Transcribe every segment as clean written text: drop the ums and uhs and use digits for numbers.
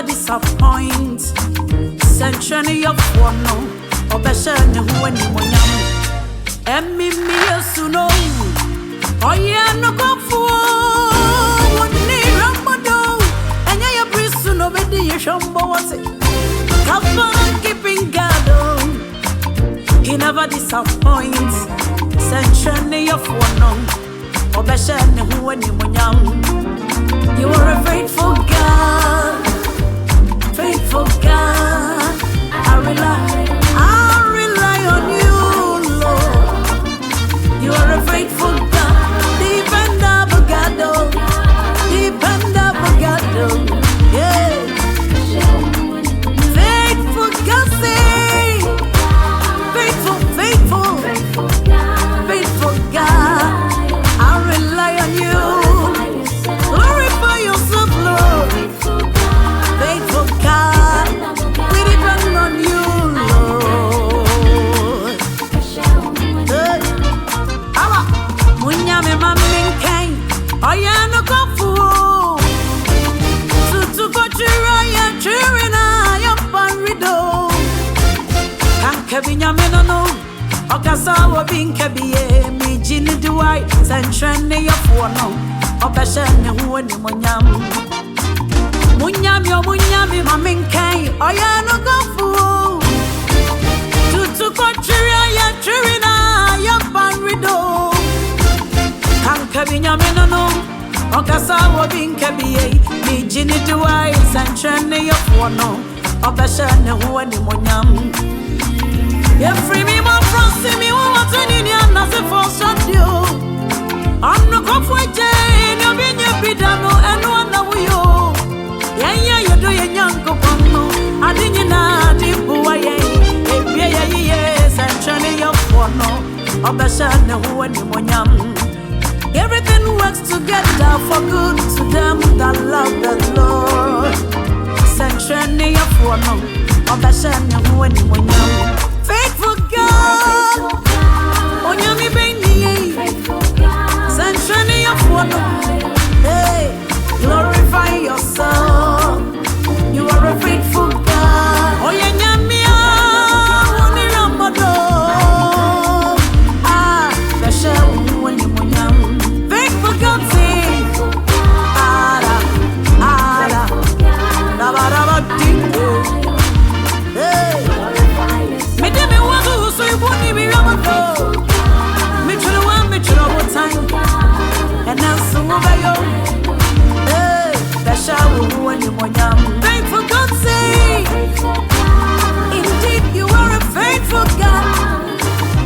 disappoint. Century of one, Obeshan, who any one. And me, so no. Oh, yeah, no, come for one name, Ramado. And your priest, no, but you shambo was it. Come on, keeping God. He never disappoints. Century of one, Obeshan, who any one. You are a faithful God, faithful God. I rely on you, Lord. You are a faithful God, dependable God, oh, dependable God, oh, yeah. Faithful God, say, faithful, faithful, faithful God. I rely on you. Glorify yourself, Lord. Faithful God, we depend on you, Lord. Munyame maminkai, oyano kofu. Tutu kochira ya chirina ya panrido. Kanke binyame no, okasa wo binkebiye mi jini duwai sentrene ya fuono. Obeshan who any munyam. Munyami, maminkai, oyano gofu. Tutu kochiria ya chirina, ya panrido. Kankabinya menano, okasa wabinkabiye, ni jini duwai, sanchene ya fuano. Obeshan who any munyam. You free me more frosty me, what's in your nasa for Sunday. I'm no comfort, you've been your bidano, and one of you. Yeah, you do your young cocono. I didn't know the boy, yes, and Charlie of Fono, Obeshan, who and Monyam. Everything works together for good to them that love the Lord. Sanctuary of Fono, Obeshan, who and Monyam. Faithful God, Onyami Baby, Sanctuary of Fono. Hey, glorify yourself. You are a faithful God. Oh, yeah, nyamia, woni ramado. Ah, besha woni monyam. Faithful God, say, ara, nabaraba dingo. Hey, me de me wago so you woni mi ramado. Me chilo one time, and now so over you. Faithful God, say, indeed you are a faithful God.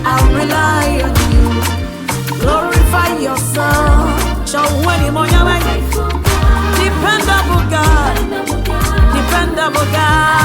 I'll rely on you. Glorify yourself. Show any more, dependable God, dependable God.